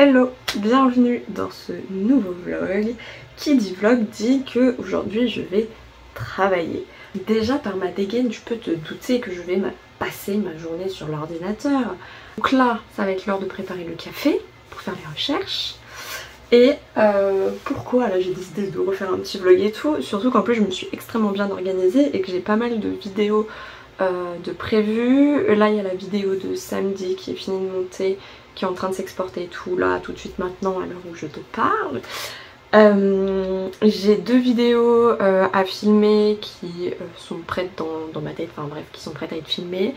Hello, bienvenue dans ce nouveau vlog. Qui dit vlog dit que aujourd'hui je vais travailler. Déjà par ma dégaine tu peux te douter que je vais passer ma journée sur l'ordinateur. Donc là ça va être l'heure de préparer le café pour faire les recherches. Et pourquoi là j'ai décidé de refaire un petit vlog et tout, surtout qu'en plus je me suis extrêmement bien organisée et que j'ai pas mal de vidéos de prévues. Là il y a la vidéo de samedi qui est finie de monter, qui est en train de s'exporter et tout, là tout de suite maintenant à l'heure où je te parle. J'ai deux vidéos à filmer qui sont prêtes dans ma tête, enfin bref, qui sont prêtes à être filmées.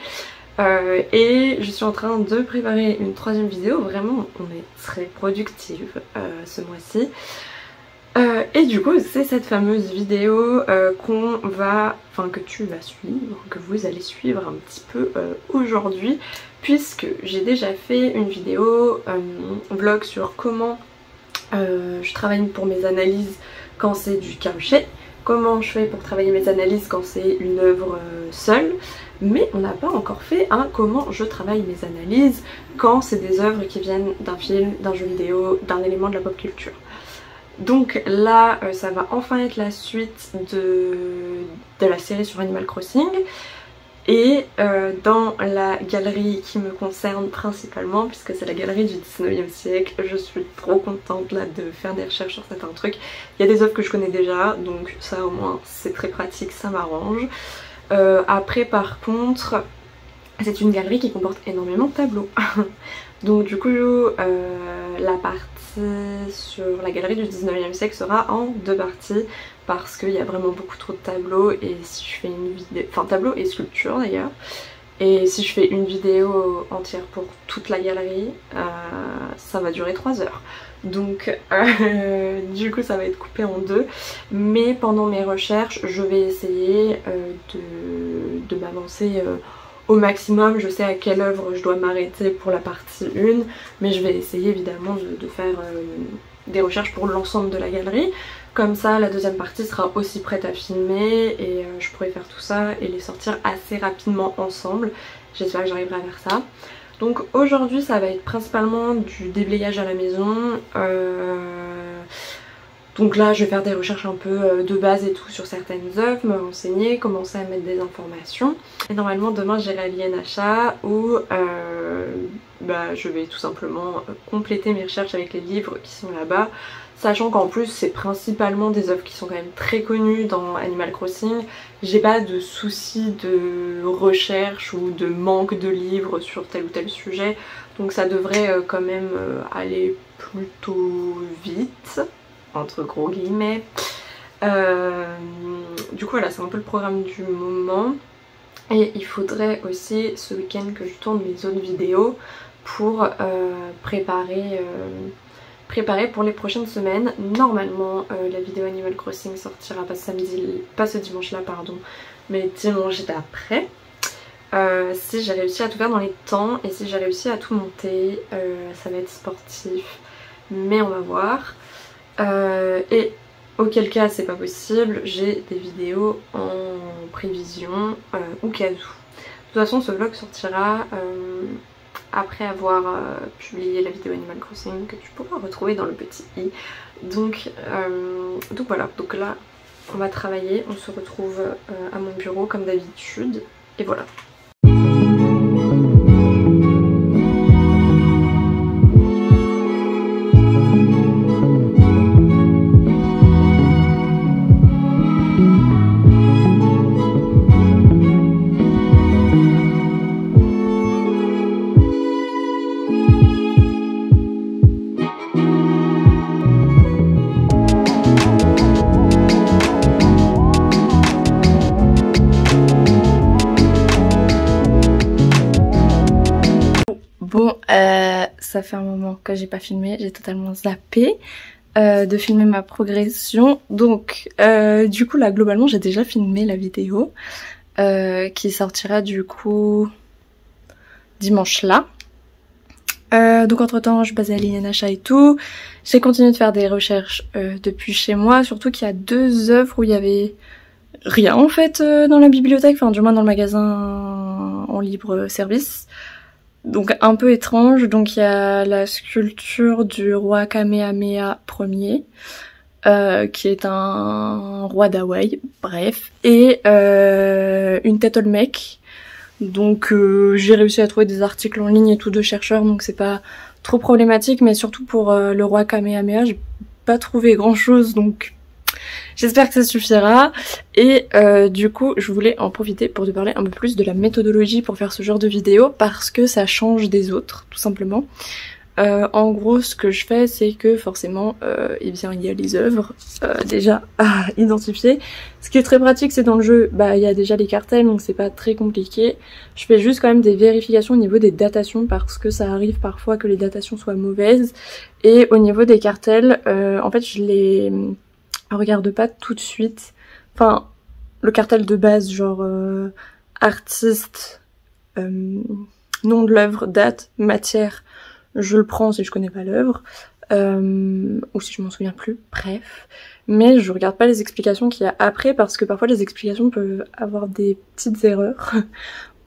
Et je suis en train de préparer une troisième vidéo. Vraiment on est très productive ce mois-ci. Et du coup c'est cette fameuse vidéo que tu vas suivre, que vous allez suivre un petit peu aujourd'hui, puisque j'ai déjà fait une vidéo vlog sur comment je travaille pour mes analyses quand c'est du crochet, comment je fais pour travailler mes analyses quand c'est une œuvre seule, mais on n'a pas encore fait comment je travaille mes analyses quand c'est des œuvres qui viennent d'un film, d'un jeu vidéo, d'un élément de la pop culture. Donc là ça va enfin être la suite de la série sur Animal Crossing. Et dans la galerie qui me concerne principalement, puisque c'est la galerie du 19e siècle, je suis trop contente là de faire des recherches sur certains trucs. Il y a des œuvres que je connais déjà, donc ça au moins c'est très pratique, ça m'arrange. Après par contre, c'est une galerie qui comporte énormément de tableaux. Donc du coup la partie sur la galerie du 19e siècle sera en deux parties, parce qu'il y a vraiment beaucoup trop de tableaux. Et si je fais une vidéo, enfin tableaux et sculptures d'ailleurs, et si je fais une vidéo entière pour toute la galerie, ça va durer 3 heures. Donc du coup ça va être coupé en deux. Mais pendant mes recherches je vais essayer de m'avancer au maximum. Je sais à quelle œuvre je dois m'arrêter pour la partie 1, mais je vais essayer évidemment de faire des recherches pour l'ensemble de la galerie. Comme ça la deuxième partie sera aussi prête à filmer et je pourrai faire tout ça et les sortir assez rapidement ensemble. J'espère que j'arriverai à faire ça. Donc aujourd'hui ça va être principalement du déblayage à la maison. Donc là je vais faire des recherches un peu de base et tout sur certaines œuvres, me renseigner, commencer à mettre des informations. Et normalement demain j'irai à l'INHA où je vais tout simplement compléter mes recherches avec les livres qui sont là-bas. Sachant qu'en plus c'est principalement des œuvres qui sont quand même très connues dans Animal Crossing. J'ai pas de soucis de recherche ou de manque de livres sur tel ou tel sujet. Donc ça devrait quand même aller plutôt vite, entre gros guillemets. Du coup voilà, c'est un peu le programme du moment. Et il faudrait aussi ce week-end que je tourne mes autres vidéos pour préparer pour les prochaines semaines. Normalement la vidéo Animal Crossing sortira pas ce dimanche là pardon, mais dimanche d'après. Si j'ai réussi à tout faire dans les temps et si j'ai réussi à tout monter, ça va être sportif, mais on va voir. Et auquel cas c'est pas possible, j'ai des vidéos en prévision ou cas où. De toute façon ce vlog sortira après avoir publié la vidéo Animal Crossing que tu pourras retrouver dans le petit i. Donc voilà, donc là on va travailler, on se retrouve à mon bureau comme d'habitude et voilà. Bon, ça fait un moment que j'ai pas filmé, j'ai totalement zappé de filmer ma progression. Donc du coup là globalement j'ai déjà filmé la vidéo qui sortira du coup dimanche là. Donc entre temps je basais à l'INHA et tout. J'ai continué de faire des recherches depuis chez moi, surtout qu'il y a deux œuvres où il y avait rien en fait dans la bibliothèque, enfin du moins dans le magasin en libre service. donc un peu étrange. Donc il y a la sculpture du roi Kamehameha Ier, qui est un roi d'Hawaï, bref, et une tête Olmec. Donc j'ai réussi à trouver des articles en ligne et tout de chercheurs, donc c'est pas trop problématique, mais surtout pour le roi Kamehameha, j'ai pas trouvé grand chose, donc j'espère que ça suffira. Et du coup, je voulais en profiter pour te parler un peu plus de la méthodologie pour faire ce genre de vidéo, parce que ça change des autres, tout simplement. En gros, ce que je fais, c'est que forcément, eh bien, il y a les œuvres déjà à identifier. Ce qui est très pratique, c'est dans le jeu, bah, il y a déjà les cartels, donc c'est pas très compliqué. Je fais juste quand même des vérifications au niveau des datations, parce que ça arrive parfois que les datations soient mauvaises. Et au niveau des cartels, en fait, je les regarde pas tout de suite. Enfin, le cartel de base, genre artiste, nom de l'œuvre, date, matière, je le prends si je connais pas l'œuvre, ou si je m'en souviens plus, bref. Mais je regarde pas les explications qu'il y a après, parce que parfois les explications peuvent avoir des petites erreurs,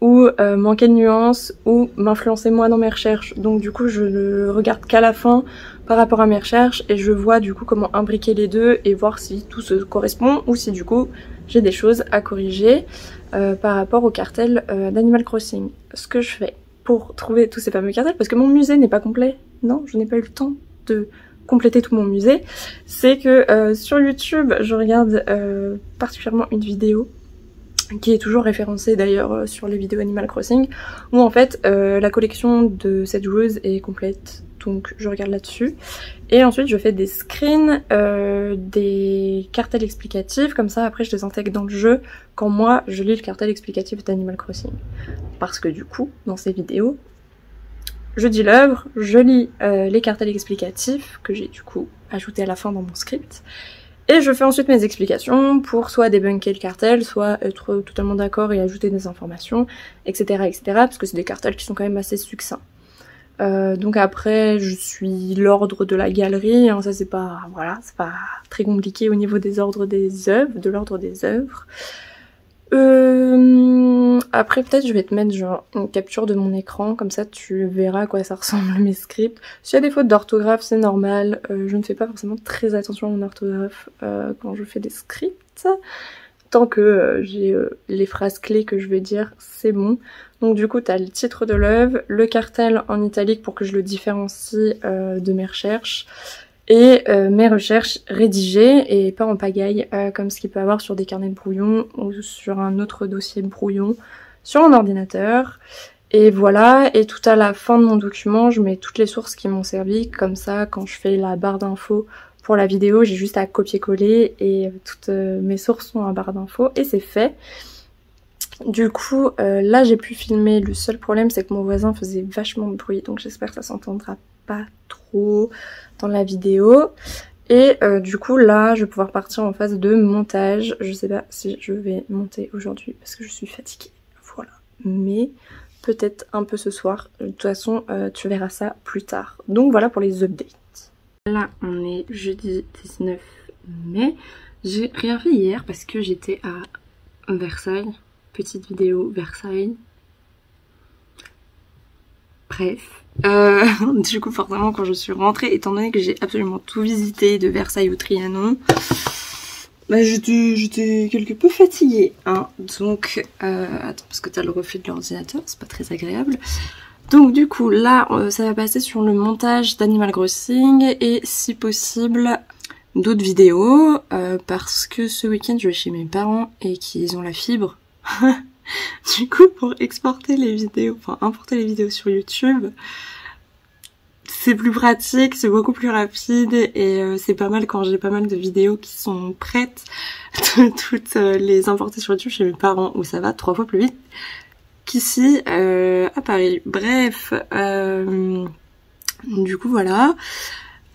ou manquer de nuances, ou m'influencer moi dans mes recherches. Donc du coup je ne regarde qu'à la fin par rapport à mes recherches, et je vois du coup comment imbriquer les deux et voir si tout se correspond, ou si du coup j'ai des choses à corriger par rapport au cartel d'Animal Crossing. Ce que je fais pour trouver tous ces fameux cartels, parce que mon musée n'est pas complet, non, je n'ai pas eu le temps de compléter tout mon musée, c'est que sur YouTube, je regarde particulièrement une vidéo qui est toujours référencée d'ailleurs sur les vidéos Animal Crossing, où en fait la collection de cette joueuse est complète, donc je regarde là-dessus. Et ensuite je fais des screens, des cartels explicatifs, comme ça après je les intègre dans le jeu quand moi je lis le cartel explicatif d'Animal Crossing. Parce que du coup, dans ces vidéos, je dis l'œuvre, je lis les cartels explicatifs que j'ai du coup ajoutés à la fin dans mon script, et je fais ensuite mes explications pour soit débunker le cartel, soit être totalement d'accord et ajouter des informations, etc. etc. parce que c'est des cartels qui sont quand même assez succincts. Donc après, je suis l'ordre de la galerie, hein, ça c'est pas, voilà, c'est pas très compliqué au niveau des ordres des œuvres, de l'ordre des œuvres. Après peut-être je vais te mettre genre une capture de mon écran, comme ça tu verras à quoi ça ressemble mes scripts. S'il y a des fautes d'orthographe, c'est normal, je ne fais pas forcément très attention à mon orthographe quand je fais des scripts. Tant que j'ai les phrases clés que je vais dire, c'est bon. Donc du coup t'as le titre de l'œuvre, le cartel en italique pour que je le différencie de mes recherches, et mes recherches rédigées et pas en pagaille comme ce qu'il peut avoir sur des carnets de brouillon ou sur un autre dossier de brouillon sur mon ordinateur. Et voilà, et tout à la fin de mon document, je mets toutes les sources qui m'ont servi, comme ça quand je fais la barre d'infos pour la vidéo, j'ai juste à copier-coller et toutes mes sources sont en barre d'infos et c'est fait. Du coup, là j'ai pu filmer, le seul problème c'est que mon voisin faisait vachement de bruit, donc j'espère que ça s'entendra pas trop dans la vidéo. Et du coup là je vais pouvoir partir en phase de montage. Je sais pas si je vais monter aujourd'hui parce que je suis fatiguée, voilà. Mais peut-être un peu ce soir, de toute façon tu verras ça plus tard. Donc voilà pour les updates. Là on est jeudi 19 mai, j'ai rien fait hier parce que j'étais à Versailles, petite vidéo Versailles. Bref, du coup forcément quand je suis rentrée, étant donné que j'ai absolument tout visité de Versailles au Trianon, bah j'étais quelque peu fatiguée, hein. Donc, attends, parce que t'as le reflet de l'ordinateur, c'est pas très agréable. Donc du coup là ça va passer sur le montage d'Animal Crossing et si possible d'autres vidéos parce que ce week-end je vais chez mes parents et qu'ils ont la fibre. Du coup pour exporter les vidéos, enfin importer les vidéos sur YouTube, c'est plus pratique, c'est beaucoup plus rapide et c'est pas mal quand j'ai pas mal de vidéos qui sont prêtes de toutes les importer sur YouTube chez mes parents où ça va 3 fois plus vite qu'ici à Paris. Bref, du coup voilà.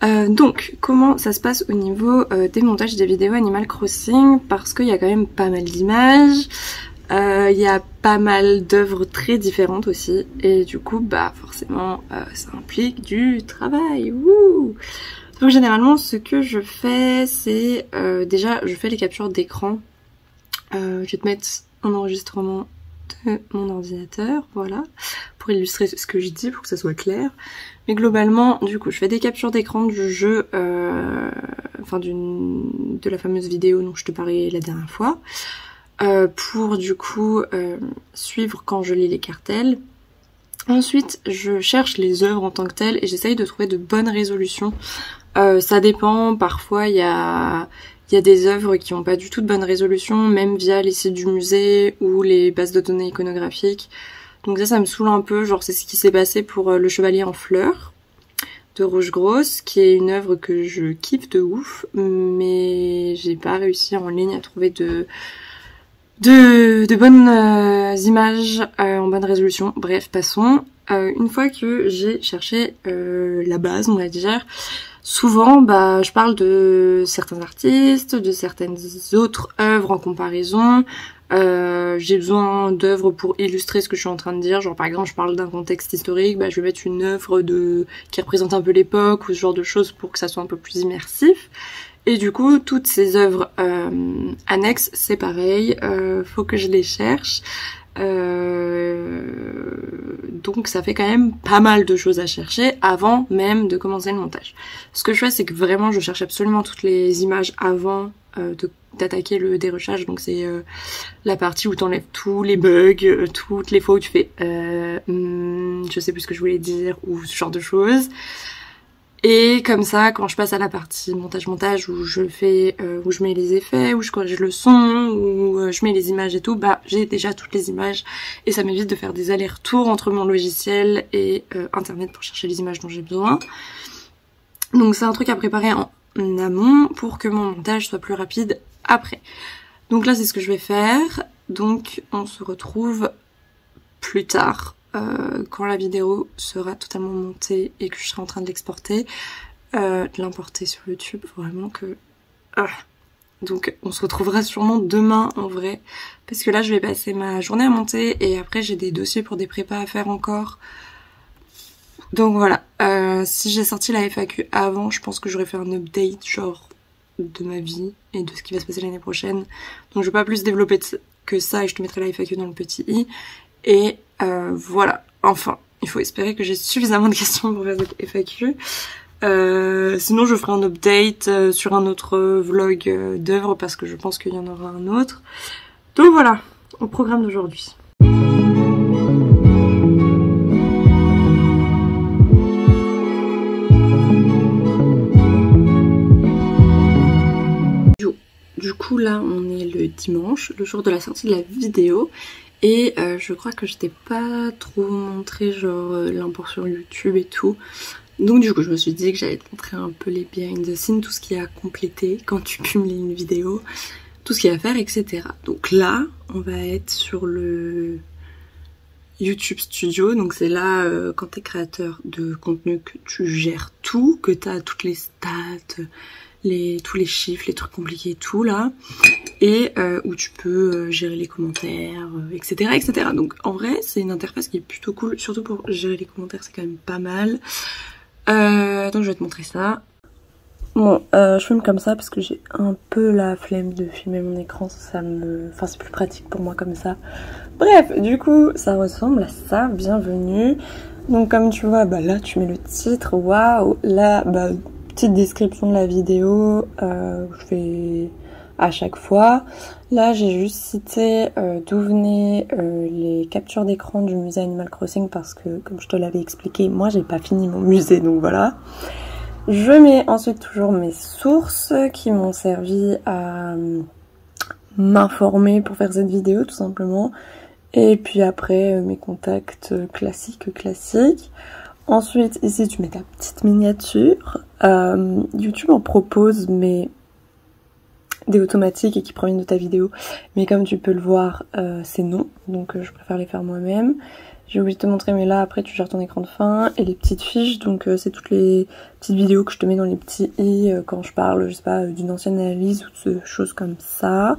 Donc comment ça se passe au niveau des montages des vidéos Animal Crossing, parce qu'il y a quand même pas mal d'images, il y a pas mal d'œuvres très différentes aussi, et du coup bah forcément ça implique du travail. Wouh. Donc généralement ce que je fais c'est déjà je fais les captures d'écran, je vais te mettre en enregistrement de mon ordinateur, voilà, pour illustrer ce que je dis, pour que ça soit clair. Mais globalement, du coup, je fais des captures d'écran du jeu, enfin de la fameuse vidéo dont je te parlais la dernière fois, pour du coup suivre quand je lis les cartels. Ensuite, je cherche les œuvres en tant que telles et j'essaye de trouver de bonnes résolutions. Ça dépend, parfois il y a des œuvres qui n'ont pas du tout de bonne résolution, même via les sites du musée ou les bases de données iconographiques. Donc ça me saoule un peu, genre c'est ce qui s'est passé pour Le Chevalier en fleurs de Rouge Grosse, qui est une œuvre que je kiffe de ouf, mais j'ai pas réussi en ligne à trouver de bonnes images en bonne résolution. Bref, passons. Une fois que j'ai cherché la base, on va dire, souvent je parle de certains artistes, de certaines autres œuvres en comparaison. J'ai besoin d'œuvres pour illustrer ce que je suis en train de dire, genre par exemple je parle d'un contexte historique, je vais mettre une œuvre qui représente un peu l'époque ou ce genre de choses pour que ça soit un peu plus immersif. Et du coup toutes ces œuvres annexes c'est pareil, faut que je les cherche. Donc ça fait quand même pas mal de choses à chercher avant même de commencer le montage. Ce que je fais c'est que vraiment je cherche absolument toutes les images avant d'attaquer le dérushage, donc c'est la partie où t'enlèves tous les bugs, toutes les fois où tu fais je sais plus ce que je voulais dire ou ce genre de choses. Et comme ça, quand je passe à la partie montage où je fais, où je mets les effets, où je corrige le son, où je mets les images et tout, j'ai déjà toutes les images et ça m'évite de faire des allers-retours entre mon logiciel et internet pour chercher les images dont j'ai besoin. Donc c'est un truc à préparer en amont pour que mon montage soit plus rapide après. Donc là c'est ce que je vais faire. Donc on se retrouve plus tard. Quand la vidéo sera totalement montée et que je serai en train de l'exporter, de l'importer sur YouTube, vraiment que... Donc on se retrouvera sûrement demain en vrai, parce que là je vais passer ma journée à monter et après j'ai des dossiers pour des prépas à faire encore. Donc voilà, si j'ai sorti la FAQ avant, je pense que j'aurais fait un update genre de ma vie et de ce qui va se passer l'année prochaine. Donc je vais pas plus développer que ça et je te mettrai la FAQ dans le petit i. Et voilà, enfin, il faut espérer que j'ai suffisamment de questions pour faire cette FAQ. Sinon je ferai un update sur un autre vlog d'œuvres parce que je pense qu'il y en aura un autre. Donc voilà, au programme d'aujourd'hui. Du coup là on est le dimanche, le jour de la sortie de la vidéo. Et je crois que je t'ai pas trop montré genre l'import sur YouTube et tout. Donc du coup je me suis dit que j'allais te montrer un peu les behind the scenes, tout ce qu'il y a à compléter quand tu publies une vidéo, tout ce qu'il y a à faire, etc. Donc là on va être sur le YouTube Studio, donc c'est là quand t'es créateur de contenu que tu gères tout, que t'as toutes les stats, tous les chiffres, les trucs compliqués, tout là, et où tu peux gérer les commentaires, etc., etc. Donc en vrai c'est une interface qui est plutôt cool, surtout pour gérer les commentaires, c'est quand même pas mal. Donc je vais te montrer ça. Bon, je filme comme ça parce que j'ai un peu la flemme de filmer mon écran, enfin c'est plus pratique pour moi comme ça. Bref, du coup ça ressemble à ça, bienvenue. Donc comme tu vois, là tu mets le titre, waouh, là petite description de la vidéo, je fais à chaque fois. Là j'ai juste cité d'où venaient les captures d'écran du musée Animal Crossing parce que comme je te l'avais expliqué, moi j'ai pas fini mon musée, donc voilà. Je mets ensuite toujours mes sources qui m'ont servi à m'informer pour faire cette vidéo tout simplement. Et puis après mes contacts classiques. Ensuite ici tu mets ta petite miniature. YouTube en propose mais des automatiques et qui proviennent de ta vidéo. Mais comme tu peux le voir c'est non. Donc je préfère les faire moi-même. J'ai oublié de te montrer mais là après tu gères ton écran de fin et les petites fiches, donc c'est toutes les petites vidéos que je te mets dans les petits i quand je parle, je sais pas, d'une ancienne analyse ou de choses comme ça.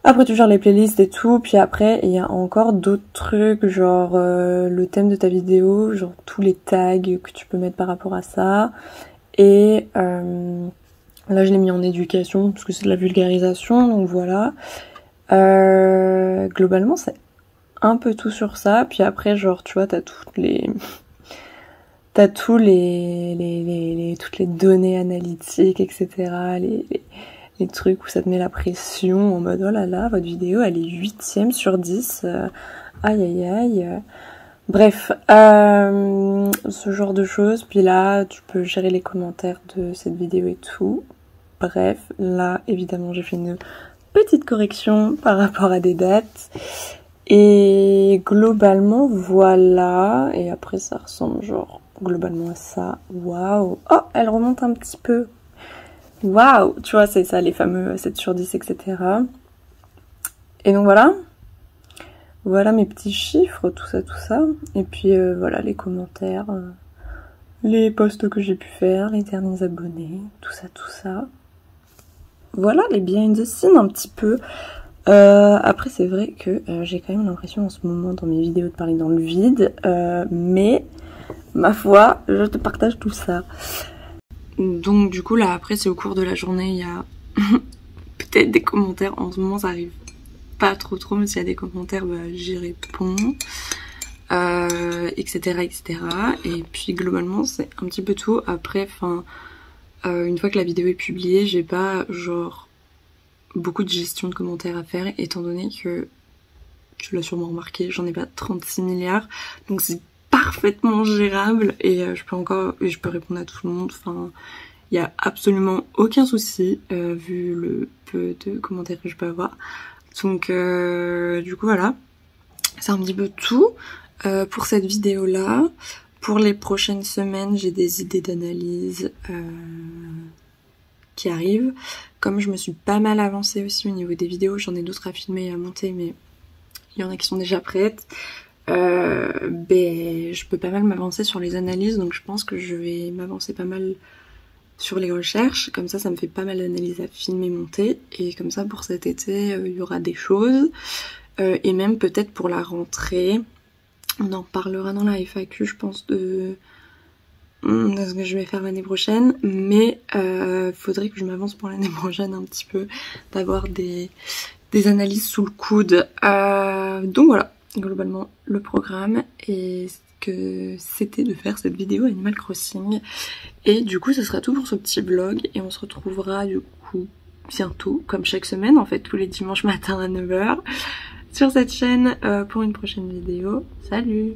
Après tu gères les playlists et tout, puis après il y a encore d'autres trucs genre le thème de ta vidéo, genre tous les tags que tu peux mettre par rapport à ça. Et là je l'ai mis en éducation parce que c'est de la vulgarisation, donc voilà. Globalement c'est un peu tout sur ça. Puis après, genre, tu vois, t'as toutes les données analytiques, etc. Les trucs où ça te met la pression en mode oh là là, votre vidéo elle est 8e sur 10. Aïe aïe aïe. Bref, ce genre de choses. Puis là, tu peux gérer les commentaires de cette vidéo et tout. Bref, là, évidemment, j'ai fait une petite correction par rapport à des dates. Et globalement, voilà. Et après, ça ressemble genre globalement à ça. Waouh. Oh, elle remonte un petit peu. Waouh. Tu vois, c'est ça, les fameux 7 sur 10, etc. Et donc voilà. Voilà mes petits chiffres, tout ça, tout ça. Et puis voilà les commentaires, les posts que j'ai pu faire, les derniers abonnés, tout ça, tout ça. Voilà les behind the scenes un petit peu. Après c'est vrai que j'ai quand même l'impression en ce moment dans mes vidéos de parler dans le vide. Mais ma foi, je te partage tout ça. Donc du coup là après c'est au cours de la journée, il y a peut-être des commentaires. En ce moment ça arrive pas trop mais s'il y a des commentaires bah, j'y réponds, etc etc. Et puis globalement c'est un petit peu tout. Après enfin une fois que la vidéo est publiée, j'ai pas genre beaucoup de gestion de commentaires à faire, étant donné que tu l'as sûrement remarqué, j'en ai pas 36 milliards, donc c'est parfaitement gérable et je peux répondre à tout le monde. Enfin il y a absolument aucun souci vu le peu de commentaires que je peux avoir. Donc du coup voilà, c'est un petit peu tout pour cette vidéo là. Pour les prochaines semaines j'ai des idées d'analyse qui arrivent. Comme je me suis pas mal avancée aussi au niveau des vidéos, j'en ai d'autres à filmer et à monter, mais il y en a qui sont déjà prêtes. Je peux pas mal m'avancer sur les analyses, donc je pense que je vais m'avancer pas mal sur les recherches, comme ça me fait pas mal d'analyses à filmer, monter, et comme ça pour cet été il y aura des choses, et même peut-être pour la rentrée, on en parlera dans la FAQ je pense de ce que je vais faire l'année prochaine, mais faudrait que je m'avance pour l'année prochaine un petit peu, d'avoir des analyses sous le coude. Donc voilà, globalement le programme, et que c'était de faire cette vidéo Animal Crossing. Et du coup ce sera tout pour ce petit vlog, et on se retrouvera du coup bientôt, comme chaque semaine en fait, tous les dimanches matin à 9h sur cette chaîne pour une prochaine vidéo. Salut!